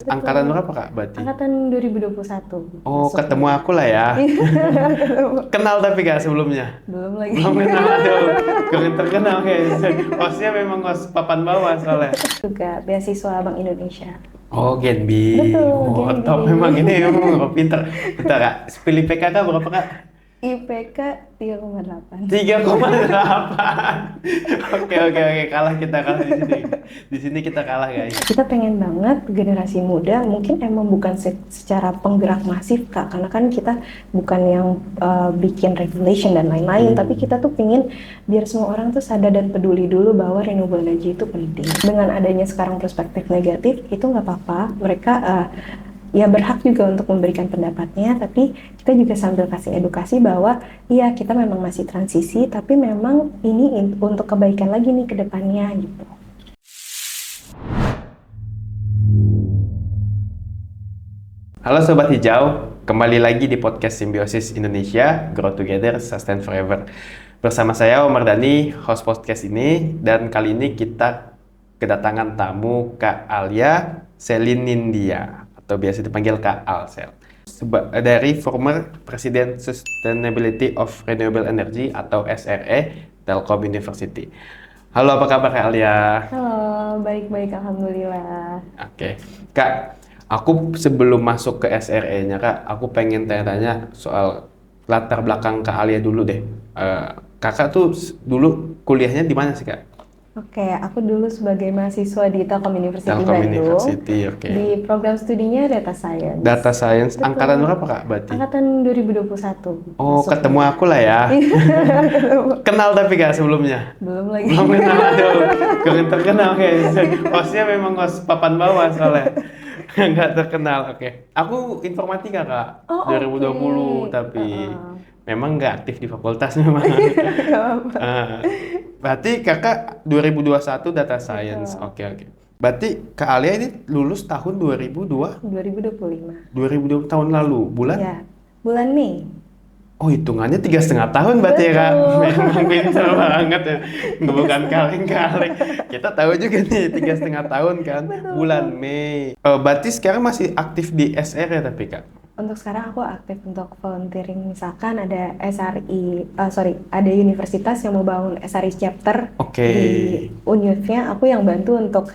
Angkatan Betul. berapa Kak berarti? Angkatan 2021 Oh, masuknya. ketemu aku lah ya. Kenal tapi Kak sebelumnya? Belum lagi. Belum kenal, aduh. Kurang terkenal kayaknya. Hostnya memang host papan bawah soalnya. Juga beasiswa Bank Indonesia. Oh, Genbi. Betul, Oh, Genbi. top memang ini memang pinter. Bentar Kak, pilih PKK berapa Kak? IPK 3,8. 3,8. Oke, kalah kita kalah di sini. Di sini kita kalah guys. Kita pengen banget generasi muda, mungkin emang bukan secara penggerak masif Kak, karena kan kita bukan yang bikin regulation dan lain-lain, tapi kita tuh pengen biar semua orang tuh sadar dan peduli dulu bahwa renewable energy itu penting. Dengan adanya sekarang perspektif negatif, itu nggak apa-apa, mereka ya berhak juga untuk memberikan pendapatnya, tapi kita juga sambil kasih edukasi bahwa iya kita memang masih transisi, tapi memang ini untuk kebaikan lagi nih ke depannya gitu. Halo Sobat Hijau, kembali lagi di podcast Simbiosis Indonesia, Grow Together, Sustain Forever. Bersama saya Omar Dhani, host podcast ini, dan kali ini kita kedatangan tamu Kak Alia Selinindia, atau biasa dipanggil Kak Alsel. Dari former President Sustainability of Renewable Energy atau SRE Telkom University. Halo, apa kabar Kak Alia? Halo, baik-baik alhamdulillah. Oke, Kak. Aku sebelum masuk ke SRE-nya Kak, aku pengen tanya-tanya soal latar belakang Kak Alia dulu deh. Kakak tuh dulu kuliahnya di mana sih Kak? Oke, aku dulu sebagai mahasiswa di Telkom University Telkom Bandung. University, oke. Di program studinya Data Science. Data Science, Betul. angkatan berapa Kak berarti? Angkatan 2021. Oh, masuknya. ketemu aku lah ya. Kenal tapi Kak sebelumnya? Belum lagi. Belum kenal, aduh. Kurang terkenal kayaknya. Hostnya memang host papan bawah soalnya. Nggak terkenal, oke. Aku informatika Kak, Oh, 2020, oke. tapi memang nggak aktif di fakultas memang. Gak apa-apa. Berarti Kakak 2021 Data Science, oke. Berarti Kak Alia ini lulus tahun 2002? 2025. 2020 tahun lalu, bulan? Ya, bulan Mei. Oh, hitungannya 3,5 tahun berarti ya Kak? Betul. Memang pintar banget ya. Bukan kaleng-kaleng. Kita tahu juga nih 3,5 tahun kan, Betul. bulan Mei. Berarti sekarang masih aktif di SR ya tapi Kak? Untuk sekarang aku aktif untuk volunteering, misalkan ada ada universitas yang mau bangun SRI chapter Oke. di Univnya, aku yang bantu untuk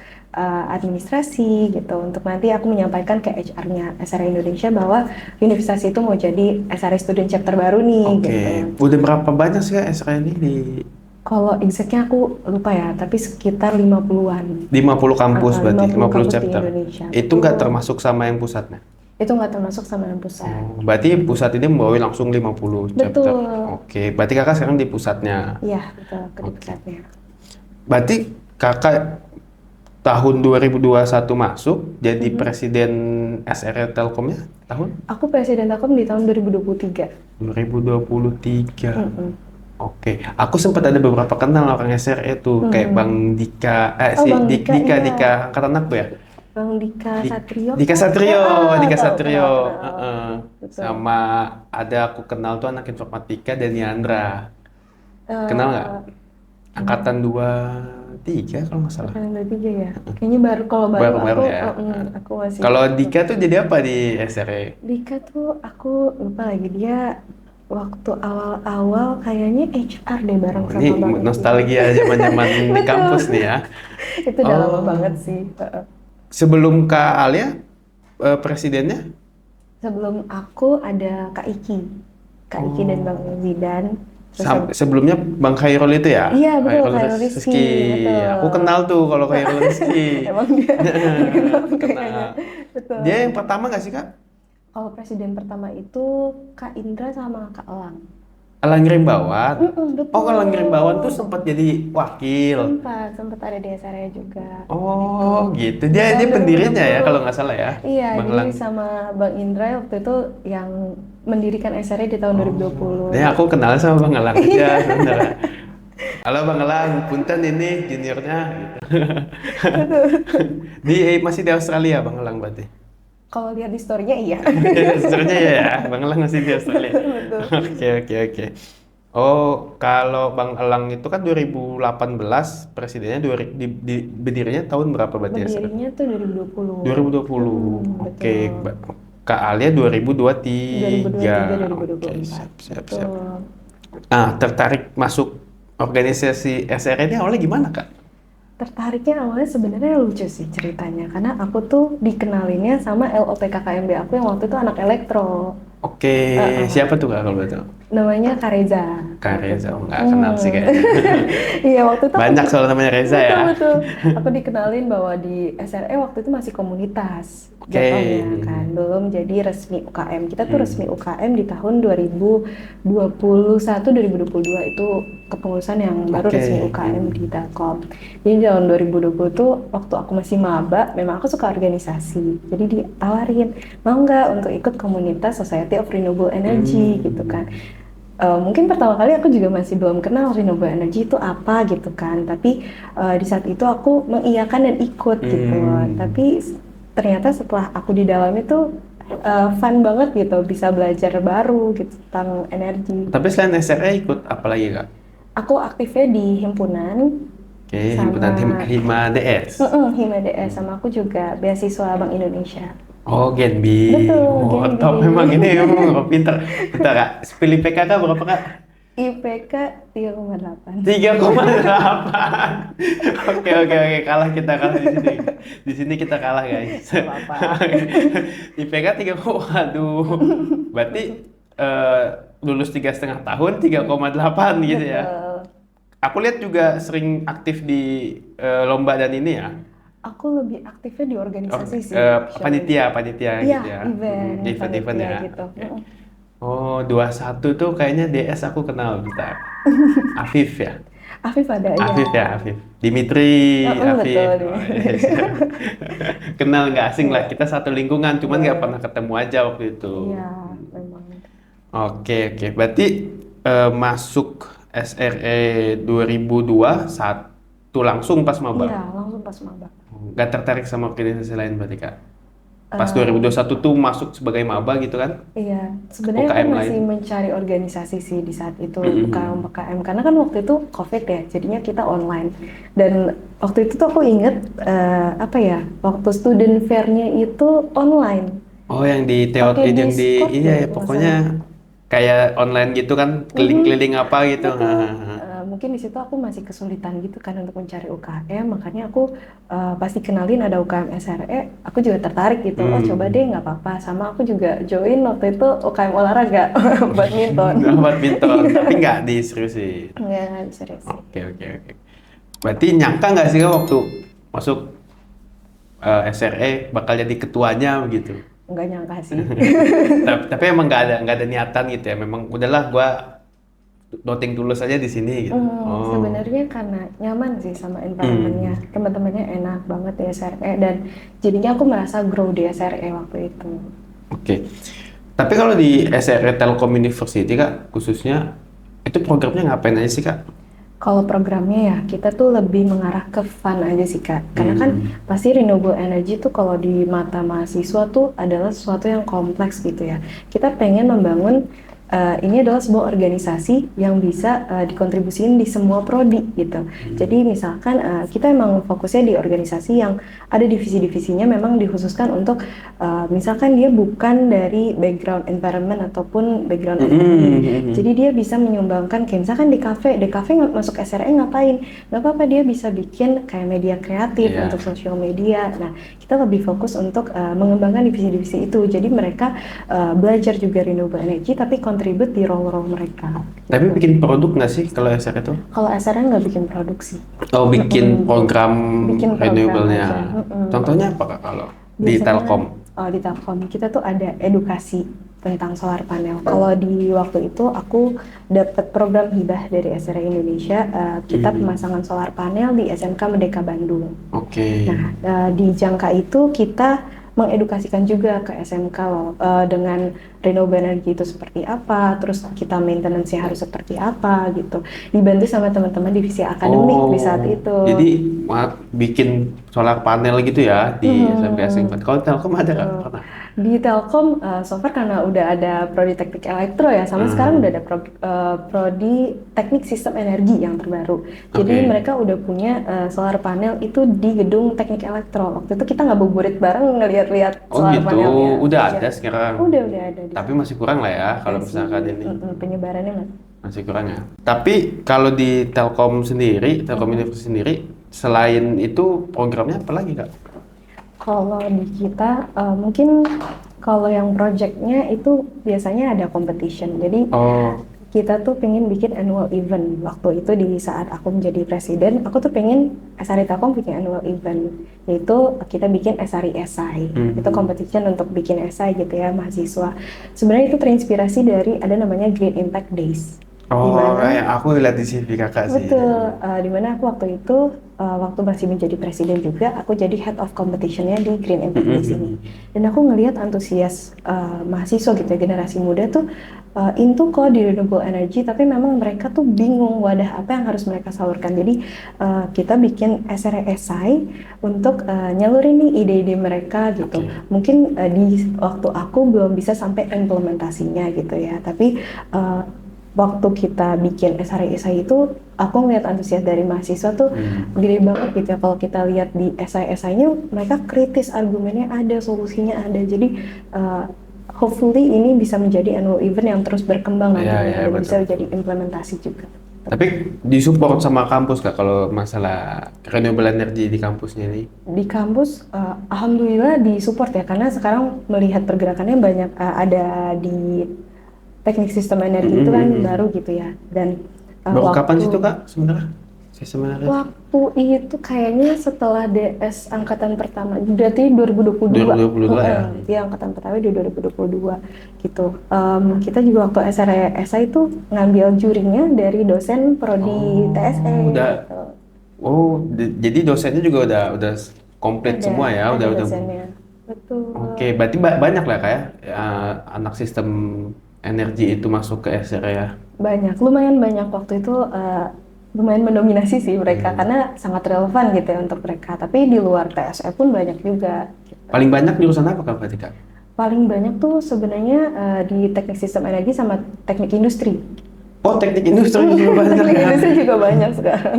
administrasi gitu, untuk nanti aku menyampaikan ke HR-nya SRI Indonesia bahwa universitas itu mau jadi SRI student chapter baru nih Oke. gitu. Udah berapa banyak sih Kak SR ini di Kalau exactnya aku lupa ya, tapi sekitar 50-an. 50 kampus berarti, 50 kampus di chapter. Indonesia. Itu nggak Betul. termasuk sama yang pusatnya? Itu nggak termasuk sama yang pusat. Berarti pusat ini membawahi langsung 50 chapter. Betul. Oke, berarti Kakak sekarang di pusatnya. Iya, betul, ke pusatnya. Berarti Kakak tahun 2021 masuk jadi presiden SRE Telkomnya tahun? Aku presiden Telkom di tahun 2023. 2023. Oke, aku sempat ada beberapa kenal orang SRE tuh, kayak Bang Dika, Bang Dika, iya. Dika, angkatan aku ya? Bang Dika Satrio. Dika Satrio, Dika tahu, Satrio. kenal. Betul. Sama ada aku kenal tuh anak informatika Daniandra. Kenal nggak? Angkatan 23 kalau nggak salah. Angkatan 23 ya. Kayaknya kalau baru Baru aku, ya. aku masih. Kalau Dika tuh jadi apa di SRE? Dika tuh aku lupa lagi, dia waktu awal-awal kayaknya HR deh bareng sama Ini Bang nostalgia zaman-zaman di Betul. kampus nih ya. Itu udah lama banget sih. Sebelum Kak Alia presidennya? Sebelum aku ada Kak Iki dan Bang Zidan. Terus Sebelumnya Bang Khairul itu ya? Iya betul, Khairul Rizky, betul. Aku kenal tuh kalau Khairul Rizky. Emang dia terkenal Kenal. kayaknya. Betul. Dia yang pertama nggak sih Kak? Kalau presiden pertama itu Kak Indra sama Kak Elang. Elang Rimbawan. Betul. Oh, Elang Rimbawan tuh sempat jadi wakil. Sempat ada di SRE juga. Oh, gitu. Dia pendirinya ya kalau nggak salah ya. Iya, Bang jadi Elang. sama Bang Indra waktu itu yang mendirikan SRE di tahun 2020. Ya, aku kenal sama Bang Elang aja sebenarnya. Halo Bang Elang, punten ini juniornya gitu. Masih di Australia Bang Elang berarti. Kalau lihat di story-nya iya. Sebenarnya ya, Bang Elang masih di Australia. Betul. Oke. Oh, kalau Bang Elang itu kan 2018, presidennya berdirinya tahun berapa berarti ya? Berdirinya tuh 2020. 2020. Oke, Betul. Kak Alia 2023. 2023, 2024. Oke, siap, siap, siap. Betul. Nah, tertarik masuk organisasi SR ini awalnya gimana, Kak? Tertariknya awalnya sebenarnya lucu sih ceritanya, karena aku tuh dikenalinnya sama LOPKKMB aku yang waktu itu anak elektro. Oke, siapa tuh Kak kalau betul? Namanya Kak Reza. Kak Waktu Reza, itu. nggak kenal sih kayaknya. Iya, waktu itu Banyak soal namanya Reza ya. betul. Aku dikenalin bahwa di SRE waktu itu masih komunitas Oke. jatuhnya kan, belum jadi resmi UKM. Kita tuh resmi UKM di tahun 2021 2022 itu kepengurusan yang baru Oke. resmi UKM di Telkom. Jadi di tahun 2020 tuh waktu aku masih maba, memang aku suka organisasi. Jadi ditawarin, mau nggak untuk ikut komunitas Society of Renewable Energy gitu kan. Mungkin pertama kali aku juga masih belum kenal renewable energy itu apa gitu kan, tapi di saat itu aku mengiyakan dan ikut gitu. Tapi ternyata setelah aku di dalam itu fun banget gitu, bisa belajar baru gitu tentang energi. Tapi selain SRE ikut apa lagi Kak? Aku aktifnya di himpunan Oke, sama himpunan Hima DS. Hima DS, sama aku juga beasiswa Bank Indonesia. Oh, Genbi. Betul, Oh, Genbi. top memang ini oh, pinter. Bentar Kak, pilih PKK berapa Kak? IPK 3,8. 3,8. Oke, kalah kita kalah di sini. Di sini kita kalah guys. Nggak apa-apa. IPK 3, waduh. Berarti lulus 3,5 tahun 3,8 gitu ya. Betul. Aku lihat juga sering aktif di lomba dan ini ya. Aku lebih aktifnya di organisasi sih. Panitia Iya, gitu ya. event Event ya. gitu. Oke. Oh, 21 tuh kayaknya DS aku kenal bentar. Afif ya. Afif ada ya. Afif ya, Afif. Dimitri, Afif. Betul. Oh, yes. Kenal nggak asing lah, kita satu lingkungan, cuman nggak pernah ketemu aja waktu itu. Iya, memang. Oke. Berarti masuk SRE 2002 satu langsung pas maba. Iya, langsung pas maba. Nggak tertarik sama organisasi lain berarti Kak? Pas 2021 tuh masuk sebagai maba gitu kan? Iya, sebenarnya aku UKM masih lain. mencari organisasi sih di saat itu, bukan UKM, karena kan waktu itu COVID ya, jadinya kita online. Dan waktu itu tuh aku inget waktu student fair-nya itu online. Oh, yang di Pakai yang di Discord iya ya, ya, nggak pokoknya kayak online gitu kan, keliling-keliling apa gitu. Mungkin di situ aku masih kesulitan gitu kan untuk mencari UKM, makanya aku pasti kenalin ada UKM SRE, aku juga tertarik gitu. Oh, coba deh, nggak apa-apa. Sama aku juga join waktu itu UKM olahraga badminton. Badminton, tapi nggak diseriusin. Nggak serius. Oke. Berarti nyangka nggak sih Kak waktu masuk SRE bakal jadi ketuanya begitu? Nggak nyangka sih. Tapi emang nggak ada niatan gitu ya. Memang udahlah gua noting tulus aja di sini gitu. Sebenarnya karena nyaman sih sama environment-nya, teman-temannya enak banget di SRE, dan jadinya aku merasa grow di SRE waktu itu. Oke. Tapi kalau di SRE Telkom University Kak, khususnya itu programnya ngapain aja sih Kak? Kalau programnya ya, kita tuh lebih mengarah ke fun aja sih Kak. Karena kan pasti renewable energy tuh kalau di mata mahasiswa tuh adalah sesuatu yang kompleks gitu ya. Kita pengen membangun ini adalah sebuah organisasi yang bisa dikontribusiin di semua prodi gitu. Jadi misalkan kita emang fokusnya di organisasi yang ada divisi-divisinya memang dikhususkan untuk misalkan dia bukan dari background environment ataupun background ekonomi. Jadi dia bisa menyumbangkan kayak misalkan di kafe masuk SRE ngapain? Nggak apa-apa, dia bisa bikin kayak media kreatif untuk sosial media. Nah, kita lebih fokus untuk mengembangkan divisi-divisi itu. Jadi mereka belajar juga renewable energy tapi kontribut di role-role mereka. Tapi bikin produk nggak sih kalau SRE itu? Kalau SRE nggak bikin produksi. Oh, bikin program Bikin program renewable-nya. aja. Contohnya apa Kak kalau di Biasanya, Telkom? Di Telkom kita tuh ada edukasi tentang solar panel. Kalau di waktu itu aku dapat program hibah dari SRE Indonesia, kita pemasangan solar panel di SMK Merdeka Bandung. Oke. Nah, di jangka itu kita mengedukasikan juga ke SMK loh, dengan renewable energy itu seperti apa, terus kita maintenance-nya harus seperti apa gitu. Dibantu sama teman-teman divisi akademik di saat itu. Jadi bikin solar panel gitu ya di SMP S4. Kalau Telkom ada nggak? Pernah? Di Telkom, so far karena udah ada Prodi Teknik Elektro ya, sama sekarang udah ada Prodi Teknik Sistem Energi yang terbaru. Jadi mereka udah punya solar panel itu di gedung Teknik Elektro. Waktu itu kita ngabuburit bareng ngeliat-liat solar panelnya. Udah ada sekarang. Udah ada. Tapi masih kurang lah ya kalau misalkan ini. Penyebarannya Masih kurang ya. Tapi kalau di Telkom sendiri, Telkom University sendiri, selain itu programnya apa lagi Kak? Kalau di kita mungkin kalau yang projectnya itu biasanya ada competition. Jadi kita tuh pengen bikin annual event. Waktu itu di saat aku menjadi presiden, aku tuh pengen SRI Telkom bikin annual event. Yaitu kita bikin SRI Esai. Itu competition untuk bikin esai gitu ya mahasiswa. Sebenarnya itu terinspirasi dari ada namanya Green Impact Days. Aku lihat di CV kakak sih. Betul, dimana aku waktu itu waktu masih menjadi presiden juga, aku jadi head of competitionnya di Green Impact Days ini. Dan aku ngelihat antusias mahasiswa gitu ya, generasi muda tuh into kok di renewable energy, tapi memang mereka tuh bingung wadah apa yang harus mereka salurkan. Jadi kita bikin SRSI untuk nyalurin nih ide-ide mereka gitu. Mungkin di waktu aku belum bisa sampai implementasinya gitu ya, tapi waktu kita bikin SRI itu, aku ngeliat antusias dari mahasiswa tuh gede banget gitu ya. Kalau kita lihat di esai-esainya, mereka kritis, argumennya ada, solusinya ada. Jadi hopefully ini bisa menjadi annual event yang terus berkembang nantinya, dan bisa jadi implementasi juga. Tapi disupport sama kampus Kak kalau masalah renewable energy di kampusnya ini? Di kampus, alhamdulillah disupport ya, karena sekarang melihat pergerakannya banyak ada di teknik sistem energi itu kan baru gitu ya. Dan baru kapan sih itu Kak sebenarnya sistem energi? Waktu itu kayaknya setelah DS angkatan pertama, berarti 2022 ya? Iya, angkatan pertama di 2022 gitu. Kita juga waktu SRSA itu ngambil jurinya dari dosen Prodi TSE gitu. Jadi dosennya juga udah komplit semua ya? Ada dosennya. Betul. Oke, berarti banyak lah kayak anak sistem energi itu masuk ke SR ya? Banyak, lumayan banyak waktu itu, lumayan mendominasi sih mereka karena sangat relevan gitu ya untuk mereka. Tapi di luar TSE pun banyak juga. Gitu. Paling banyak jurusan apa Kak berarti Kak? Paling banyak tuh sebenarnya di teknik sistem energi sama teknik industri. Oh, teknik industri juga banyak. Teknik industri juga banyak sekarang.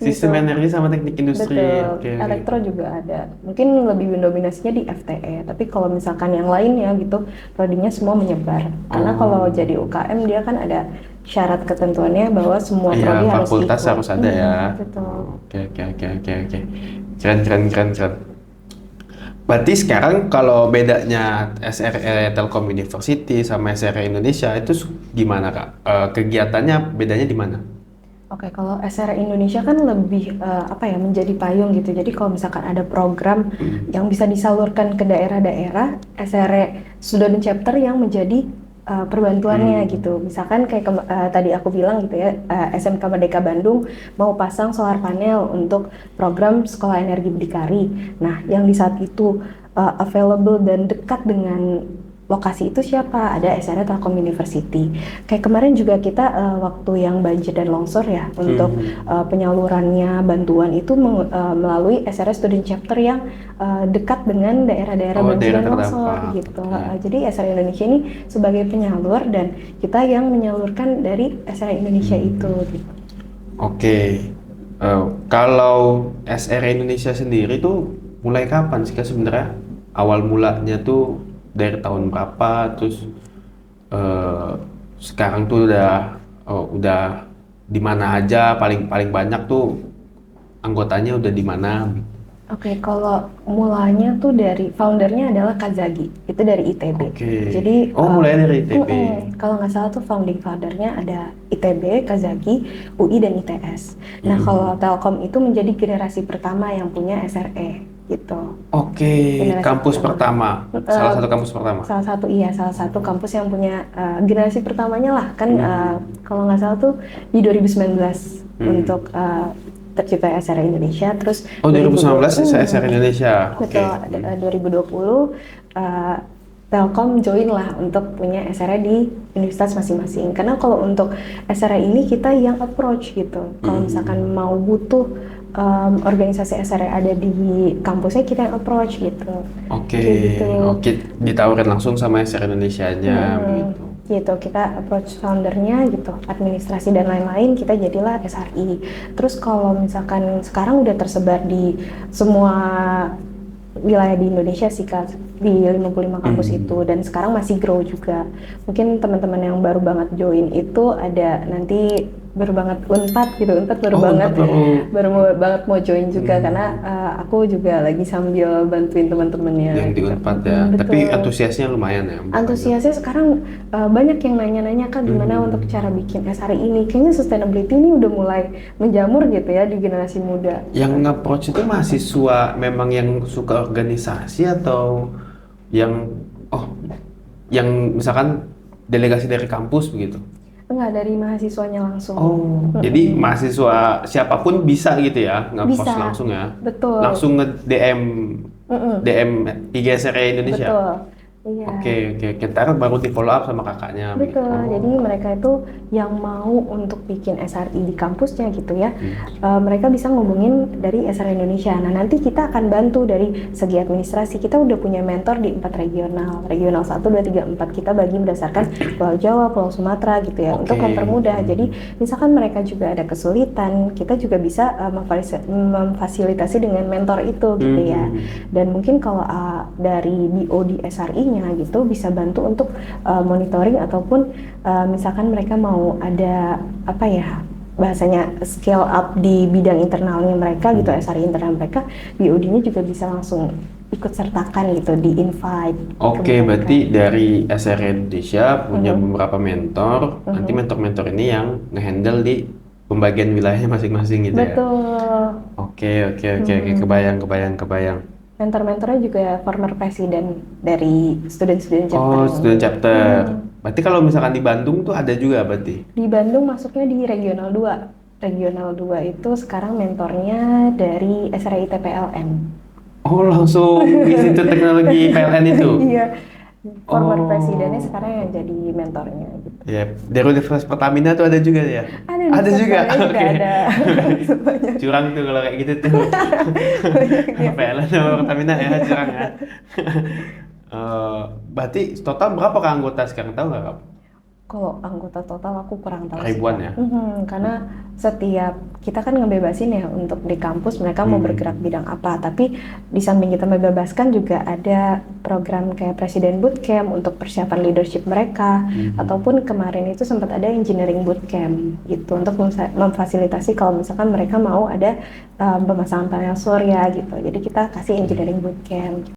Sistem energi sama teknik industri. Betul. Elektro juga ada. Mungkin lebih mendominasinya di FTE. Tapi kalau misalkan yang lainnya gitu, prodinya semua menyebar. Karena kalau jadi UKM dia kan ada syarat ketentuannya bahwa semua prodi harus ikut. Fakultas harus ada ya. Betul. Oke. Keren. Berarti sekarang kalau bedanya SRE Telkom University sama SRE Indonesia itu gimana Kak? Kegiatannya bedanya di mana? Oke, kalau SRE Indonesia kan lebih menjadi payung gitu. Jadi kalau misalkan ada program yang bisa disalurkan ke daerah-daerah, SRE Student Chapter yang menjadi perbantuannya gitu. Misalkan kayak tadi aku bilang gitu ya, SMK Merdeka Bandung mau pasang solar panel untuk program Sekolah Energi Berdikari. Nah, yang di saat itu available dan dekat dengan lokasi itu siapa? Ada SRE Telkom University. Kayak kemarin juga kita waktu yang banjir dan longsor ya, untuk penyalurannya bantuan itu melalui SRE Student Chapter yang dekat dengan daerah-daerah banjir dan longsor gitu. Jadi SRE Indonesia ini sebagai penyalur dan kita yang menyalurkan dari SRE Indonesia itu gitu. Oke. Kalau SRE Indonesia sendiri tuh mulai kapan sih Kak sebenarnya? Awal mulanya tuh dari tahun berapa, terus sekarang tuh udah di mana aja, paling banyak tuh anggotanya udah di mana? Oke, kalau mulanya tuh dari foundernya adalah Kazagi, itu dari ITB. Jadi mulai dari ITB. Kalau nggak salah tuh founding fathernya ada ITB, Kazagi, UI dan ITS. Nah, kalau Telkom itu menjadi generasi pertama yang punya SRE. Gitu. Kampus pertama. Salah satu kampus pertama. Salah satu kampus yang punya generasi pertamanya lah kan. Kalau nggak salah tuh di 2019 untuk tercipta SRE Indonesia. Terus 2019 SRE Indonesia. Betul. 2020 Telkom join lah untuk punya SRE di universitas masing-masing. Karena kalau untuk SRE ini kita yang approach gitu. Kalau misalkan mau butuh organisasi SRE ada di kampusnya, kita yang approach gitu. Oke, Gitu. oke, ditawarin langsung sama SR Indonesia-nya begitu. Gitu, kita approach foundernya gitu, administrasi dan lain-lain, kita jadilah SRI. Terus kalau misalkan sekarang udah tersebar di semua wilayah di Indonesia sih Kak, di 55 kampus itu, dan sekarang masih grow juga. Mungkin teman-teman yang baru banget join itu ada nanti baru banget Unpad gitu, Unpad baru banget banget mau join juga karena aku juga lagi sambil bantuin teman-temannya Yang di gitu. Unpad ya, tapi antusiasnya lumayan ya. Antusiasnya sekarang banyak yang nanya-nanya Kak gimana untuk cara bikin SRI ini. Kayaknya sustainability ini udah mulai menjamur gitu ya di generasi muda. Yang nge-approach itu mahasiswa memang yang suka organisasi atau yang yang misalkan delegasi dari kampus begitu? Enggak, dari mahasiswanya langsung. Jadi mahasiswa siapapun bisa gitu ya nge-post Bisa. langsung ya? Betul. Langsung nge-DM DM IG SRE Indonesia? Betul. Iya. Oke. Ntar baru di follow up sama kakaknya. Betul, begitu. jadi mereka itu yang mau untuk bikin SRI di kampusnya gitu ya, mereka bisa ngubungin dari SRI Indonesia. Nah nanti kita akan bantu dari segi administrasi, kita udah punya mentor di 4 regional 1, 2, 3, 4, kita bagi berdasarkan Pulau Jawa, Pulau Sumatera gitu ya, untuk mempermudah. Jadi misalkan mereka juga ada kesulitan, kita juga bisa memfasilitasi dengan mentor itu gitu ya. Dan mungkin kalau dari BO di SRI-nya gitu bisa bantu untuk monitoring ataupun misalkan mereka mau ada apa ya bahasanya scale up di bidang internalnya mereka gitu, SRI internal mereka, BOD-nya juga bisa langsung ikut sertakan gitu, di invite. Oke, berarti dari SRI Indonesia punya beberapa mentor, nanti mentor-mentor ini yang nge-handle di pembagian wilayahnya masing-masing gitu ya? Betul. Oke, kebayang. Mentor-mentornya juga former presiden dari student-student chapter. Oh, student chapter. Berarti kalau misalkan di Bandung tuh ada juga berarti? Di Bandung masuknya di Regional 2. Regional 2 itu sekarang mentornya dari SRI TPLN. Oh, langsung Institut Teknologi PLN itu? Iya. Former presidennya sekarang yang jadi mentornya gitu. Ya, dari Universitas Pertamina tuh ada juga ya? Ada juga? Oke. Ada. Curang tuh kalau kayak gitu tuh. PLN sama Pertamina ya, curang ya. Berarti total berapa Kak anggota sekarang, tahu nggak Kak? Kalau anggota total aku kurang tahu Ribuan sih, ya? Karena setiap kita kan ngebebasin ya untuk di kampus mereka mau bergerak bidang apa, tapi di samping kita membebaskan juga ada program kayak Presiden Bootcamp untuk persiapan leadership mereka, ataupun kemarin itu sempat ada Engineering Bootcamp gitu untuk memfasilitasi kalau misalkan mereka mau ada pemasangan panel surya gitu, jadi kita kasih Engineering Bootcamp.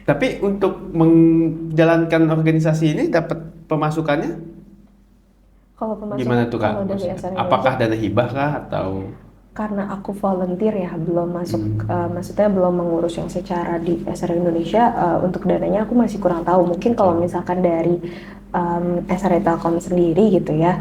Tapi untuk menjalankan organisasi ini dapat pemasukannya? Kalau pemasukan Gimana tuh Kak? kalau dari SRI Apakah dana hibah kah atau? karena aku volunteer ya, belum masuk, maksudnya belum mengurus yang secara di SRI Indonesia, untuk dananya aku masih kurang tahu. Mungkin kalau misalkan dari SRI Telkom sendiri gitu ya,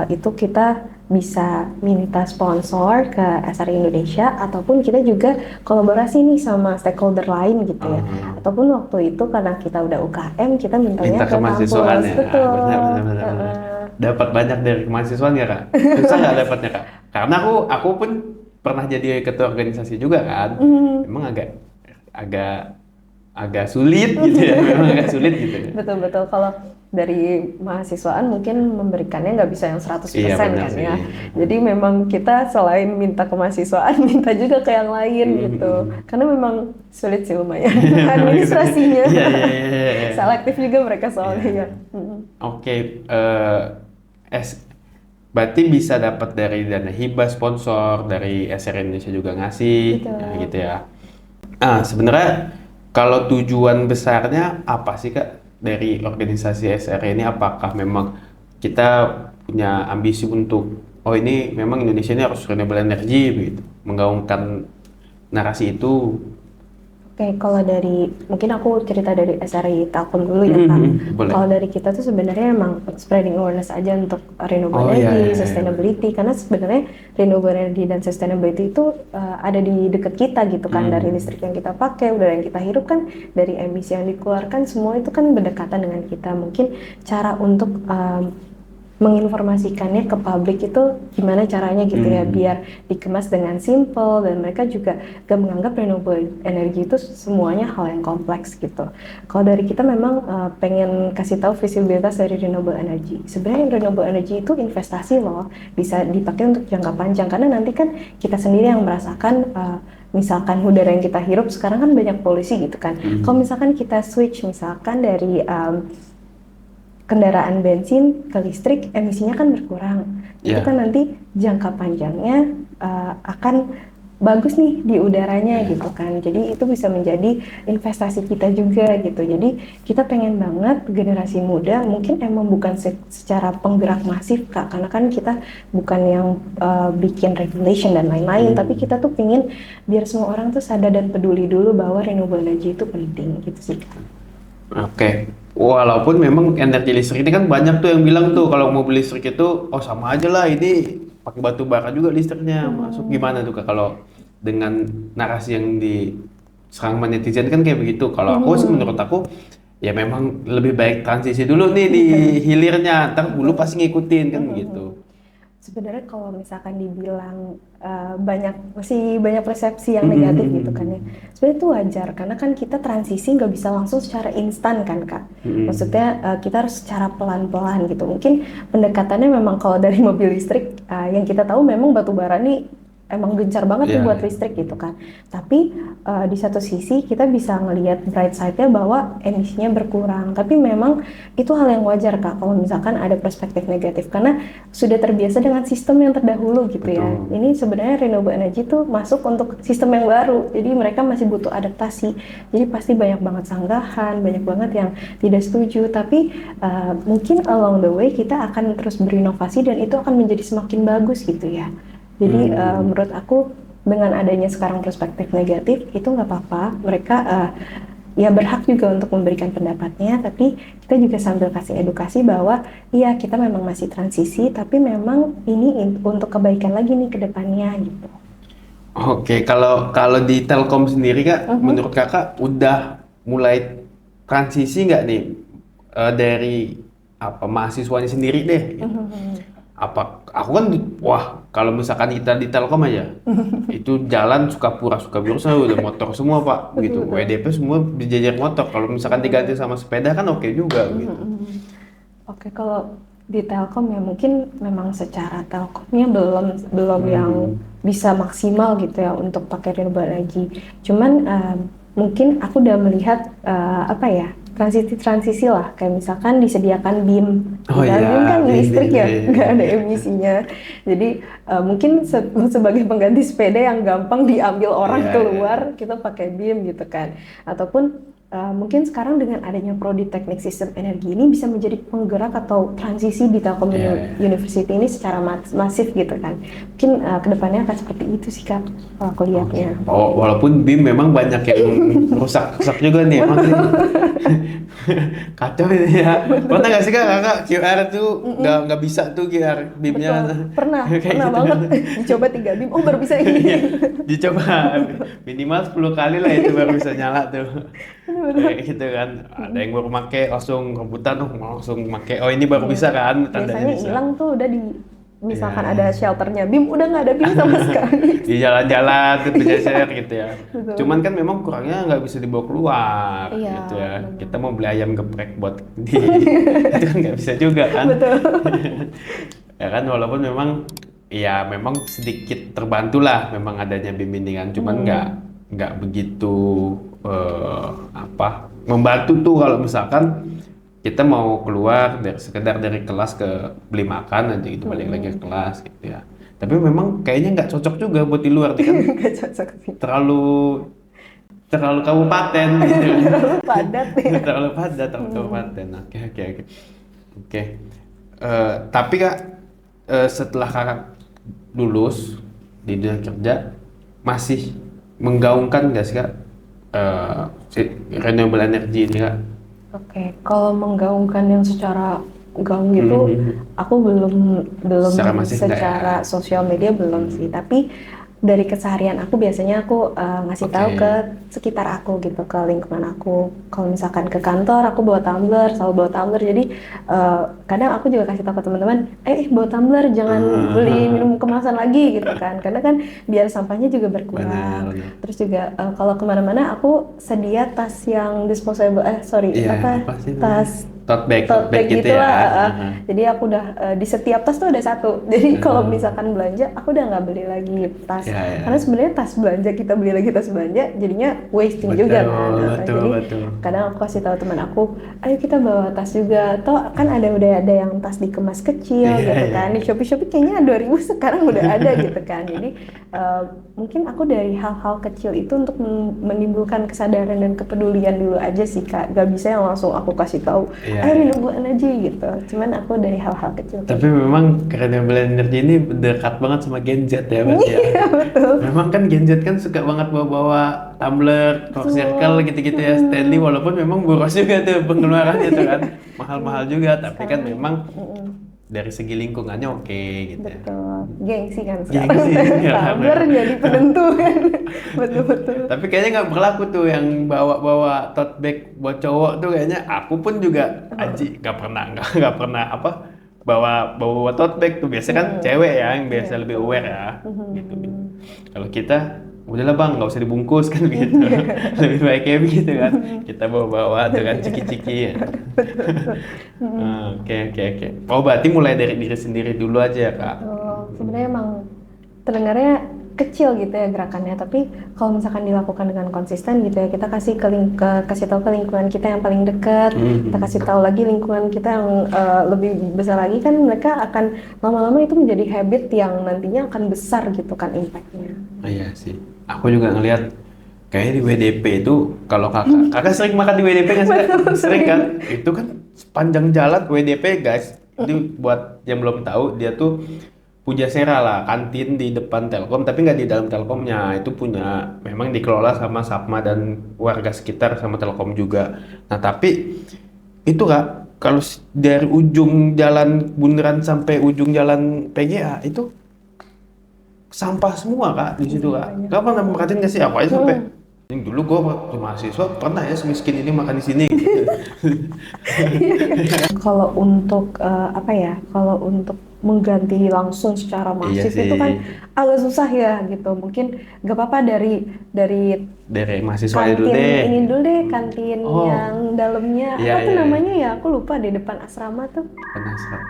itu kita bisa minta sponsor ke SRI Indonesia, ataupun kita juga kolaborasi nih sama stakeholder lain gitu ya. Ataupun waktu itu karena kita udah UKM, kita mintanya ke kampus. Ya. Betul. Benar. Dapat banyak dari kemahasiswaan nggak Kak? Susah nggak dapatnya Kak? Karena aku pun pernah jadi ketua organisasi juga kan. Memang agak sulit gitu ya. Memang agak sulit gitu ya. Betul. Kalau dari mahasiswaan mungkin memberikannya nggak bisa yang 100% kan ya. Jadi memang kita selain minta ke mahasiswaan, minta juga ke yang lain gitu. Karena memang sulit sih lumayan administrasinya. Iya. Selektif juga mereka soalnya. Oke, berarti bisa dapat dari dana hibah, sponsor, dari SR Indonesia juga ngasih, gitu ya. Sebenarnya kalau tujuan besarnya apa sih Kak dari organisasi SR ini? Apakah memang kita punya ambisi untuk, ini memang Indonesia ini harus renewable energy begitu, menggaungkan narasi itu? Oke, kalau dari mungkin aku cerita dari SRI Telkom dulu ya Kak. Boleh. Kalau dari kita tuh sebenarnya emang spreading awareness aja untuk renewable Oh iya, energy, iya, iya. sustainability. Karena sebenarnya renewable energy dan sustainability itu ada di dekat kita gitu kan. Dari listrik yang kita pakai, udara yang kita hirup kan, dari emisi yang dikeluarkan, semua itu kan berdekatan dengan kita. Mungkin cara untuk menginformasikannya ke publik itu gimana caranya gitu ya, biar dikemas dengan simple dan mereka juga gak menganggap renewable energy itu semuanya hal yang kompleks gitu. Kalau dari kita memang pengen kasih tahu visibilitas dari renewable energy. Sebenarnya renewable energy itu investasi loh, bisa dipakai untuk jangka panjang karena nanti kan kita sendiri yang merasakan misalkan udara yang kita hirup sekarang kan banyak polusi gitu kan. Kalau misalkan kita switch misalkan dari kendaraan bensin ke listrik, emisinya kan berkurang. Itu kan nanti jangka panjangnya akan bagus nih di udaranya gitu kan. Jadi itu bisa menjadi investasi kita juga gitu. Jadi kita pengen banget generasi muda mungkin emang bukan secara penggerak masif Kak, karena kan kita bukan yang bikin regulation dan lain-lain, tapi kita tuh pingin biar semua orang tuh sadar dan peduli dulu bahwa renewable energy itu penting gitu sih Kak. Oke. Walaupun memang energi listrik ini kan banyak tuh yang bilang tuh kalau mobil listrik itu oh sama aja lah ini pakai batu bara juga listriknya masuk gimana tuh Kak kalau dengan narasi yang diserang netizen kan kayak begitu. Kalau aku sih menurut aku ya memang lebih baik transisi dulu nih di hilirnya, ntar hulu pasti ngikutin kan gitu. Sebenarnya kalau misalkan dibilang masih banyak persepsi yang negatif gitu kan ya. Sebenarnya itu wajar karena kan kita transisi nggak bisa langsung secara instan kan Kak. Maksudnya kita harus secara pelan-pelan gitu. Mungkin pendekatannya memang kalau dari mobil listrik yang kita tahu memang batu bara nih emang gencar banget nih buat listrik gitu kan. Tapi di satu sisi kita bisa ngelihat bright side-nya bahwa emisinya berkurang. Tapi memang itu hal yang wajar Kak kalau misalkan ada perspektif negatif karena sudah terbiasa dengan sistem yang terdahulu gitu ya. Ini sebenarnya renewable energy tuh masuk untuk sistem yang baru. Jadi mereka masih butuh adaptasi. Jadi pasti banyak banget sanggahan, banyak banget yang tidak setuju. Tapi mungkin along the way kita akan terus berinovasi dan itu akan menjadi semakin bagus gitu ya. Jadi menurut aku dengan adanya sekarang perspektif negatif itu nggak apa-apa. Mereka ya berhak juga untuk memberikan pendapatnya, tapi kita juga sambil kasih edukasi bahwa iya kita memang masih transisi, tapi memang ini untuk kebaikan lagi nih ke depannya gitu. Oke, kalau di Telkom sendiri Kak, menurut Kakak udah mulai transisi nggak nih dari apa mahasiswanya sendiri deh? Apa aku kan wah kalau misalkan kita di Telkom aja itu jalan Sukapura Sukabirsa udah motor semua Pak gitu, WDP semua berjejer motor. Kalau misalkan diganti sama sepeda kan oke juga gitu. Oke, kalau di Telkom ya mungkin memang secara Telkomnya belum yang bisa maksimal gitu ya untuk pakai renewable energy. Cuman mungkin aku udah melihat transisi lah, kayak misalkan disediakan BIM. BIM kan listrik ya, nggak ada emisinya. Jadi mungkin sebagai pengganti sepeda yang gampang diambil orang keluar, kita pakai BIM gitu kan. Ataupun mungkin sekarang dengan adanya Prodi Teknik Sistem Energi ini bisa menjadi penggerak atau transisi di Telkom University ini secara masif gitu kan. Mungkin kedepannya akan seperti itu sih Kak, kalau aku lihatnya. Oh, walaupun BIM memang banyak yang rusak juga nih emang nih. Kacau ini ya. Pernah nggak sih Kakak QR tuh nggak bisa tuh QR BIM-nya? Pernah banget. Dicoba 3 BIM, oh baru bisa ini. Dicoba minimal 10 kali lah itu baru bisa nyala tuh. Kayak gitu kan, ada yang baru make langsung rebutan langsung make, oh ini baru bisa kan tandanya biasanya hilang tuh udah misalkan ada shelternya BIM udah nggak ada BIM sama sekali di jalan-jalan tuh berjejer gitu ya. Cuman kan memang kurangnya nggak bisa dibawa keluar gitu ya. Kita mau beli ayam geprek buat itu kan nggak bisa juga kan. Ya kan walaupun memang sedikit terbantu lah memang adanya BIM ini kan, cuman nggak begitu membantu tuh kalau misalkan kita mau keluar sekedar dari kelas ke beli makan aja gitu, balik lagi ke kelas gitu ya. Tapi memang kayaknya nggak cocok juga buat di luar kan. Nggak cocok sih. terlalu kabupaten gitu. Terlalu padat ya. terlalu kabupaten. Oke. Tapi Kak, setelah Kakak lulus di dunia kerja masih menggaungkan nggak sih Kak si renewable energy ini Kak? Oke, kalau menggaungkan yang secara gaung gitu, aku belum Secara masif nggak ya? secara sosial media belum sih. Tapi dari keseharian aku biasanya aku ngasih tahu Oke. ke sekitar aku gitu, ke lingkungan aku. Kalau misalkan ke kantor, aku bawa tumbler, selalu bawa tumbler. Jadi kadang aku juga kasih tahu ke teman-teman, bawa tumbler, jangan beli minum kemasan lagi gitu kan. Karena kan biar sampahnya juga berkurang. Benar. Terus juga kalau kemana-mana aku sedia tas yang disposable, Iya, apa sih namanya? tas Tote bag gitu gitu ya. lah. Jadi aku udah di setiap tas tuh ada satu. Jadi kalau misalkan belanja, aku udah nggak beli lagi tas. Ya. Karena sebenarnya tas belanja kita beli lagi tas belanja, jadinya wasting juga kan. Jadi Betul. kadang aku kasih tahu teman aku, ayo kita bawa tas juga. Atau kan udah ada yang tas dikemas kecil Iya, gitu iya. kan. Di Shopee kayaknya 2000 sekarang udah ada gitu kan. Jadi mungkin aku dari hal-hal kecil itu untuk menimbulkan kesadaran dan kepedulian dulu aja sih Kak. Gak bisa yang langsung aku kasih tahu, Iya. ayo renewable energy gitu. Cuman aku dari hal-hal kecil. Tapi memang renewable energy ini dekat banget sama Gen Z ya berarti ya. Iya betul. Memang kan Gen Z kan suka banget bawa-bawa tumbler, Coke Circle gitu-gitu ya, Stanley, walaupun memang boros juga tuh pengeluarannya tuh kan, mahal-mahal juga, tapi kan memang dari segi lingkungannya oke gitu ya. Betul. Gengsi kan sekarang. Gengsi, ya. Tumbler jadi penentu kan. Betul-betul. Tapi kayaknya nggak berlaku tuh yang bawa-bawa tote bag buat cowok tuh, kayaknya aku pun juga aji nggak pernah apa bawa tote bag tuh, biasa kan cewek ya yang biasa lebih aware ya gitu. Kalau kita udahlah bang, nggak usah dibungkus kan gitu. Lebih baik kayak begitu kan, kita bawa tuh kan ciki-ciki ya. Oke. Oh berarti mulai dari diri sendiri dulu aja ya Kak. Sebenarnya emang terdengarnya kecil gitu ya gerakannya, tapi kalau misalkan dilakukan dengan konsisten gitu ya, kita kasih tahu ke lingkungan kita yang paling dekat, kita kasih tahu lagi lingkungan kita yang lebih besar lagi, kan mereka akan lama-lama itu menjadi habit yang nantinya akan besar gitu kan impact-nya. Iya sih, aku juga ngelihat kayaknya di WDP itu, kalau kakak sering makan di WDP nggak sih Kak? Sering kan? Itu kan sepanjang jalan WDP guys. Itu buat yang belum tahu, dia tuh Pujasera lah, kantin di depan Telkom, tapi nggak di dalam Telkomnya. Itu memang dikelola sama Sapma dan warga sekitar sama Telkom juga. Nah tapi itu Kak, kalau dari ujung jalan Bundaran sampai ujung jalan PGA itu sampah semua Kak di situ Kak. Kak pernah merhatiin nggak sih? Aku aja sampai ini dulu gue waktu mahasiswa pernah ya semiskin ini makan di sini. Kalau untuk kalau untuk mengganti langsung secara masif Iya itu sih. kan agak susah ya gitu. Mungkin gak apa-apa dari Dari mahasiswa dulu kantin deh. ini dulu deh, kantin Oh. yang dalamnya Iya, apa tuh iya. namanya ya, aku lupa, di depan asrama tuh. Penasaran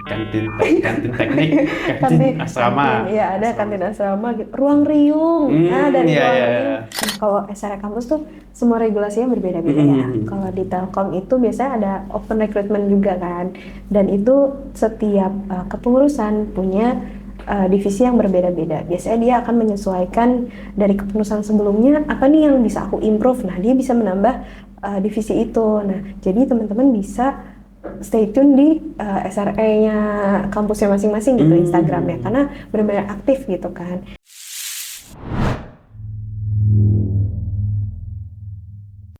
kantin teknik, kantin asrama. Iya ada kantin asrama gitu. Ruang riung. Nah dari Iya, ruang iya. riung. Kalau SRE kampus tuh semua regulasinya berbeda-beda ya. Kalau di Telkom itu biasanya ada open recruitment juga kan. Dan itu setiap kepengurusan punya divisi yang berbeda-beda. Biasanya dia akan menyesuaikan dari kepengurusan sebelumnya, apa nih yang bisa aku improve. Nah, dia bisa menambah divisi itu. Nah, jadi teman-teman bisa stay tune di SRE-nya kampusnya masing-masing gitu, Instagramnya, karena benar-benar aktif gitu kan.